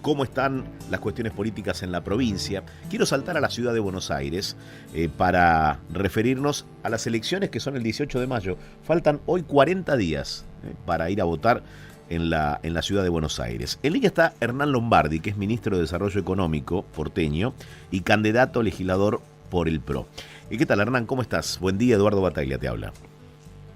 cómo están las cuestiones políticas en la provincia. Quiero saltar a la ciudad de Buenos Aires para referirnos a las elecciones que son el 18 de mayo. Faltan hoy 40 días para ir a votar en la ciudad de Buenos Aires. En línea está Hernán Lombardi, que es ministro de Desarrollo Económico porteño y candidato a legislador por el PRO. ¿Qué tal, Hernán? ¿Cómo estás? Buen día, Eduardo Bataglia te habla.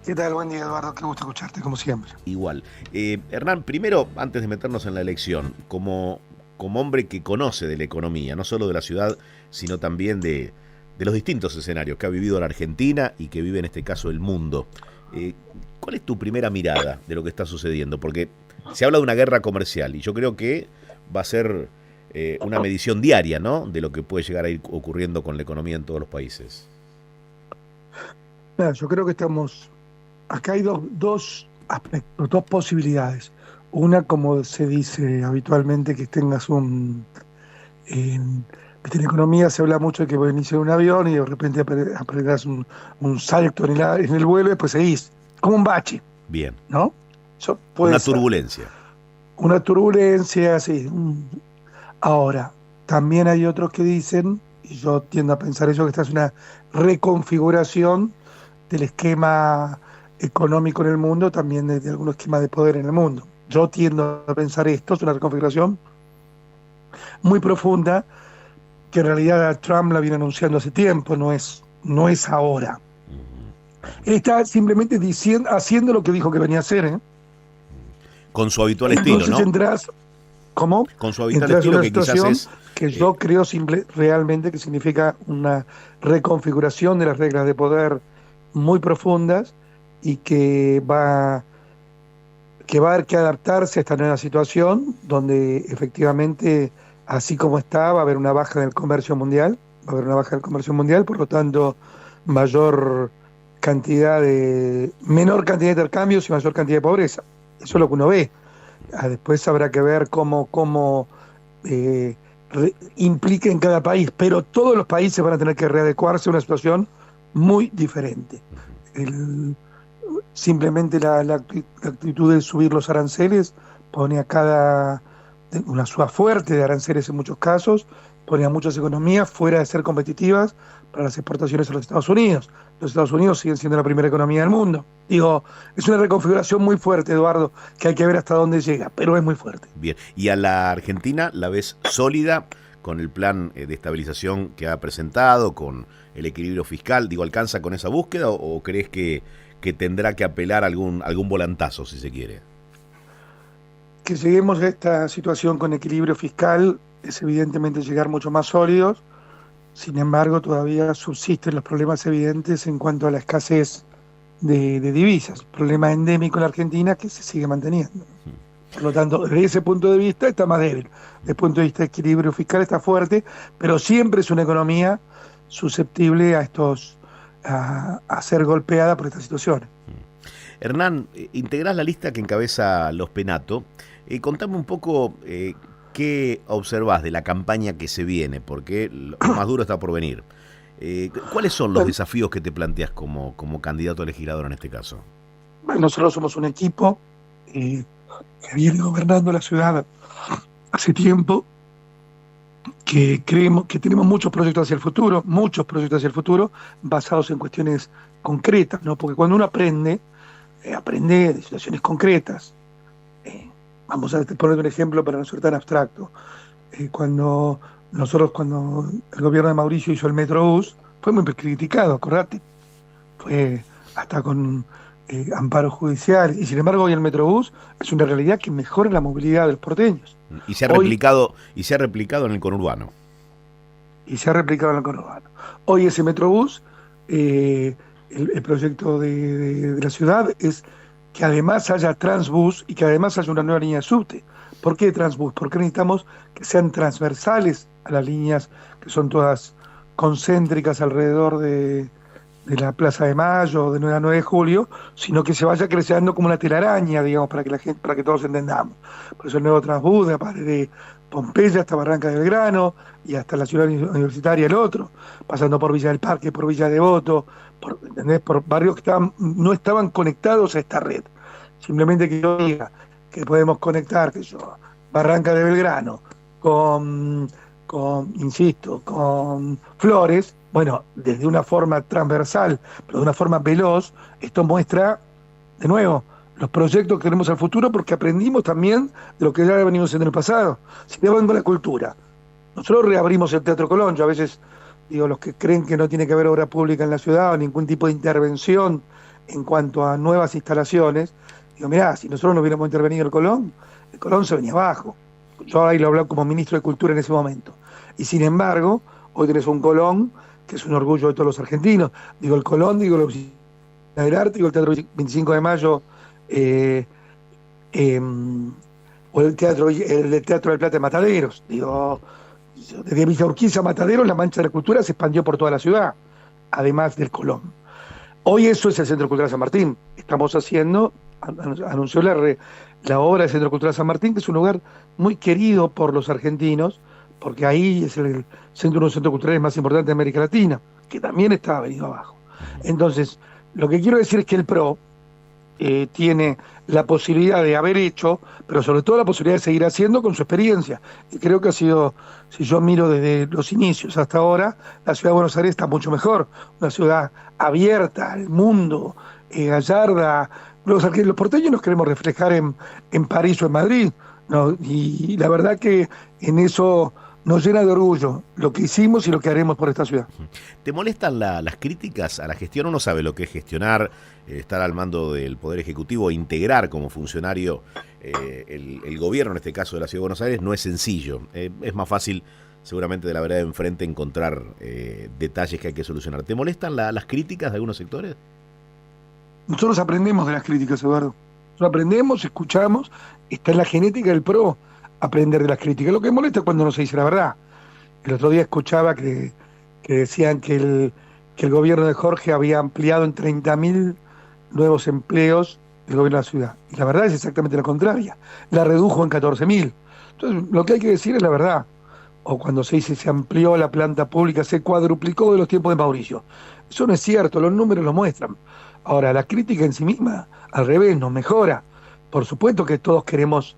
¿Qué tal? Buen día, Eduardo. Qué gusto escucharte, como siempre. Igual. Hernán, primero, antes de meternos en la elección, como hombre que conoce de la economía, no solo de la ciudad, sino también de los distintos escenarios que ha vivido la Argentina y que vive en este caso el mundo, ¿cuál es tu primera mirada de lo que está sucediendo? Porque se habla de una guerra comercial y yo creo que va a ser una medición diaria, ¿no?, de lo que puede llegar a ir ocurriendo con la economía en todos los países. Mira, yo creo que estamos... Acá hay dos aspectos, dos posibilidades. Una, como se dice habitualmente, que tengas en economía se habla mucho de que venís en un avión y de repente aprenderás un salto en el vuelo y después seguís. Como un bache. Bien. ¿No? Eso puede una ser. turbulencia. Una turbulencia, sí. Ahora, también hay otros que dicen, y yo tiendo a pensar eso, que esta es una reconfiguración del esquema económico en el mundo, también de algún esquema de poder en el mundo. Yo tiendo a pensar esto, es una reconfiguración muy profunda, que en realidad Trump la viene anunciando hace tiempo, no es ahora. Él está simplemente haciendo lo que dijo que venía a hacer, ¿eh? Con su habitual estilo, ¿no? Entonces ¿cómo? Con su habitual estilo, que quizás es... que yo creo realmente que significa una reconfiguración de las reglas de poder muy profundas y que va a haber que adaptarse a esta nueva situación donde efectivamente, así como está, va a haber una baja del comercio mundial, por lo tanto menor cantidad de intercambios y mayor cantidad de pobreza. Eso es lo que uno ve. Después habrá que ver cómo implica en cada país, pero todos los países van a tener que readecuarse a una situación muy diferente. Simplemente la actitud de subir los aranceles pone una suba fuerte de aranceles en muchos casos, pone a muchas economías fuera de ser competitivas para las exportaciones a los Estados Unidos. Los Estados Unidos siguen siendo la primera economía del mundo. Es una reconfiguración muy fuerte, Eduardo, que hay que ver hasta dónde llega, pero es muy fuerte. Bien, ¿y a la Argentina la ves sólida con el plan de estabilización que ha presentado, con el equilibrio fiscal? ¿Alcanza con esa búsqueda o crees que tendrá que apelar a algún volantazo, si se quiere? Que lleguemos a esta situación con equilibrio fiscal es evidentemente llegar mucho más sólidos. Sin embargo, todavía subsisten los problemas evidentes en cuanto a la escasez de divisas, problema endémico en la Argentina que se sigue manteniendo. Por lo tanto, desde ese punto de vista está más débil. Desde el punto de vista de equilibrio fiscal está fuerte, pero siempre es una economía susceptible a ser golpeada por estas situaciones. Hernán, integrás la lista que encabeza Los Penato. Contame un poco qué observás de la campaña que se viene, porque lo más duro está por venir. ¿Cuáles son los desafíos que te planteas como candidato a legislador en este caso? Bueno, nosotros somos un equipo que viene gobernando la ciudad hace tiempo, que creemos que tenemos muchos proyectos hacia el futuro, basados en cuestiones concretas, ¿no? Porque cuando uno aprende de situaciones concretas. Vamos a poner un ejemplo para no ser tan abstracto. Cuando el gobierno de Mauricio hizo el Metrobús, fue muy criticado, acordate. Fue hasta con amparo judicial. Y sin embargo, hoy el Metrobús es una realidad que mejora la movilidad de los porteños. Y se ha replicado en el conurbano. Hoy ese Metrobús, el proyecto de la ciudad es que además haya Transbús y que además haya una nueva línea de subte. ¿Por qué Transbús? Porque necesitamos que sean transversales a las líneas que son todas concéntricas alrededor de la Plaza de Mayo, de 9 a 9 de julio, sino que se vaya creciendo como una telaraña, digamos, para que todos entendamos. Por eso el nuevo Transbús de Pompeya hasta Barranca del Grano y hasta la ciudad universitaria el otro, pasando por Villa del Parque, por Villa Devoto, por barrios que no estaban conectados a esta red. Simplemente que yo diga que podemos conectar Barranca de Belgrano, con, insisto, con Flores, bueno, desde una forma transversal, pero de una forma veloz, esto muestra, de nuevo, los proyectos que tenemos al futuro, porque aprendimos también de lo que ya venimos haciendo en el pasado. Si te van con la cultura, nosotros reabrimos el Teatro Colón. Yo a veces digo, los que creen que no tiene que haber obra pública en la ciudad o ningún tipo de intervención en cuanto a nuevas instalaciones, digo, mirá, si nosotros no hubiéramos intervenido el Colón se venía abajo. Yo ahí lo hablaba como ministro de Cultura en ese momento. Y sin embargo, hoy tenés un Colón que es un orgullo de todos los argentinos. Digo, el Colón, digo, la Oficina del Arte, digo, el Teatro 25 de Mayo, eh, eh, o el Teatro del Plata de Mataderos. Digo, desde Villa Urquiza a Mataderos, la Mancha de la Cultura se expandió por toda la ciudad, además del Colón. Hoy eso es el Centro Cultural San Martín. Estamos haciendo, anunció la obra del Centro Cultural San Martín, que es un lugar muy querido por los argentinos, porque ahí es el centro, uno de los centros culturales más importantes de América Latina, que también estaba venido abajo. Entonces, lo que quiero decir es que el PRO tiene la posibilidad de haber hecho, pero sobre todo la posibilidad de seguir haciendo con su experiencia. Y creo que ha sido, si yo miro desde los inicios hasta ahora, la ciudad de Buenos Aires está mucho mejor. Una ciudad abierta al mundo, gallarda. Los porteños nos queremos reflejar en París o en Madrid, ¿no? Y la verdad que en eso nos llena de orgullo lo que hicimos y lo que haremos por esta ciudad. ¿Te molestan las críticas a la gestión? Uno sabe lo que es gestionar, estar al mando del Poder Ejecutivo, integrar como funcionario el gobierno, en este caso de la Ciudad de Buenos Aires, no es sencillo. Es más fácil, seguramente, de la vereda de enfrente encontrar detalles que hay que solucionar. ¿Te molestan las críticas de algunos sectores? Nosotros aprendemos de las críticas, Eduardo. Nosotros aprendemos, escuchamos, está en la genética del PRO aprender de las críticas. Lo que molesta es cuando no se dice la verdad. El otro día escuchaba que decían que el gobierno de Jorge había ampliado en 30.000 nuevos empleos el gobierno de la ciudad. Y la verdad es exactamente la contraria. La redujo en 14.000. Entonces, lo que hay que decir es la verdad. O cuando se dice se amplió la planta pública, se cuadruplicó de los tiempos de Mauricio. Eso no es cierto, los números lo muestran. Ahora, la crítica en sí misma, al revés, nos mejora. Por supuesto que todos queremos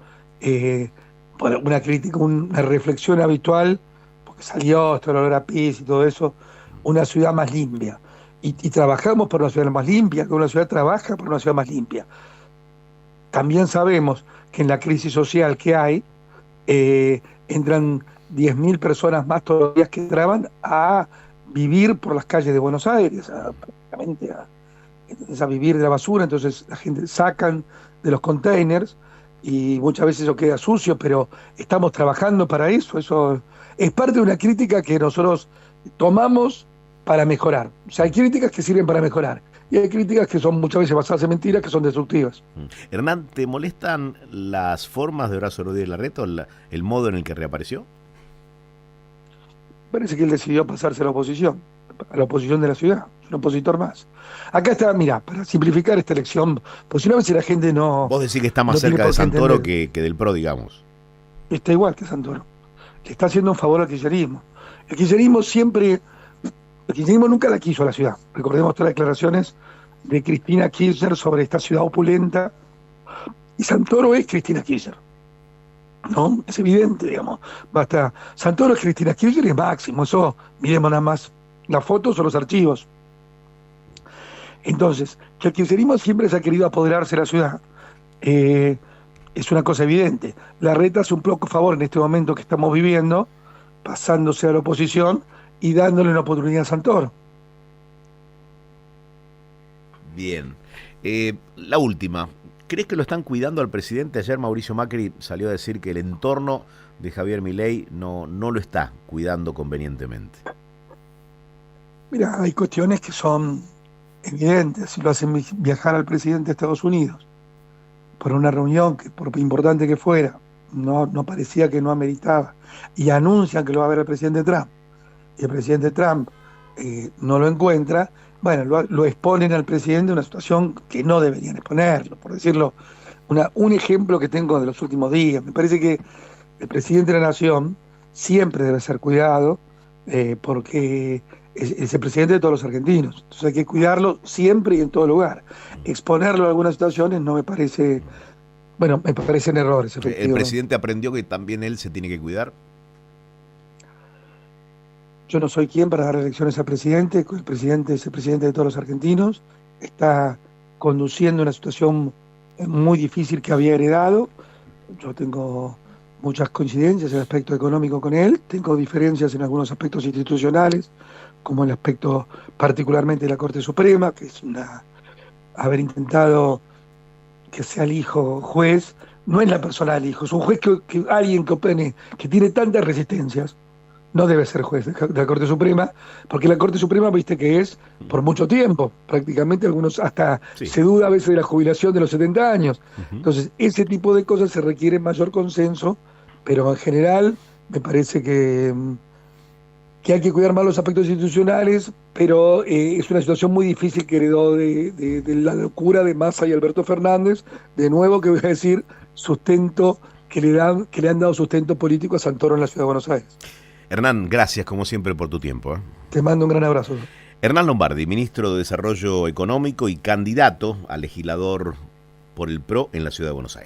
una crítica, una reflexión habitual, porque salió esto el olor a pis y todo eso, una ciudad más limpia. Y trabajamos por una ciudad más limpia, que una ciudad trabaja por una ciudad más limpia. También sabemos que en la crisis social que hay, entran 10.000 personas más todos los días que entraban a vivir por las calles de Buenos Aires, prácticamente a vivir de la basura. Entonces la gente sacan de los containers y muchas veces eso queda sucio, pero estamos trabajando para eso. Eso es parte de una crítica que nosotros tomamos para mejorar. O sea, hay críticas que sirven para mejorar y hay críticas que son muchas veces basadas en mentiras, que son destructivas. Hernán, ¿te molestan las formas de Horacio Rodríguez Larreta, el modo en el que reapareció? Parece que él decidió pasarse a la oposición de la ciudad, un opositor más. Acá está, mira, para simplificar esta elección, pues si no, a veces la gente no... Vos decís que está más cerca de Santoro que del PRO, digamos. Está igual que Santoro. Le está haciendo un favor al kirchnerismo. El kirchnerismo nunca la quiso a la ciudad. Recordemos todas las declaraciones de Cristina Kirchner sobre esta ciudad opulenta. Y Santoro es Cristina Kirchner. ¿No? Es evidente, digamos. Basta. Santoro es Cristina Kirchner y es máximo. Eso, miremos nada más las fotos o los archivos. Entonces, que el kirchnerismo siempre se ha querido apoderarse de la ciudad, es una cosa evidente. Larreta hace un poco favor en este momento que estamos viviendo, pasándose a la oposición y dándole una oportunidad a Santoro. Bien. La última. ¿Crees que lo están cuidando al presidente? Ayer Mauricio Macri salió a decir que el entorno de Javier Milei no lo está cuidando convenientemente. Mira, hay cuestiones que son evidentes. Si lo hacen viajar al presidente de Estados Unidos por una reunión que, por importante que fuera, no parecía que no ameritaba, y anuncian que lo va a ver el presidente Trump, y el presidente Trump no lo encuentra, bueno, lo exponen al presidente a una situación que no deberían exponerlo, por decirlo, un ejemplo que tengo de los últimos días. Me parece que el presidente de la Nación siempre debe ser cuidado, porque es el presidente de todos los argentinos. Entonces hay que cuidarlo siempre y en todo lugar. Exponerlo a algunas situaciones no me parece... Bueno, me parecen errores, efectivamente. ¿El presidente aprendió que también él se tiene que cuidar? Yo no soy quien para dar elecciones al presidente. El presidente es el presidente de todos los argentinos. Está conduciendo una situación muy difícil que había heredado. Yo tengo muchas coincidencias en el aspecto económico con él, tengo diferencias en algunos aspectos institucionales, como el aspecto particularmente de la Corte Suprema, que es haber intentado que sea el hijo juez, no es la persona del hijo, es un juez alguien que opone, que tiene tantas resistencias, no debe ser juez de la Corte Suprema, porque la Corte Suprema, viste que es por mucho tiempo, prácticamente algunos hasta Sí. se duda a veces de la jubilación de los 70 años. Ujú. Entonces, ese tipo de cosas se requiere mayor consenso, pero en general me parece que hay que cuidar más los aspectos institucionales, pero es una situación muy difícil que heredó de la locura de Massa y Alberto Fernández. De nuevo, que voy a decir, sustento que le han dado sustento político a Santoro en la Ciudad de Buenos Aires. Hernán, gracias como siempre por tu tiempo. Te mando un gran abrazo. Hernán Lombardi, ministro de Desarrollo Económico y candidato a legislador por el PRO en la Ciudad de Buenos Aires.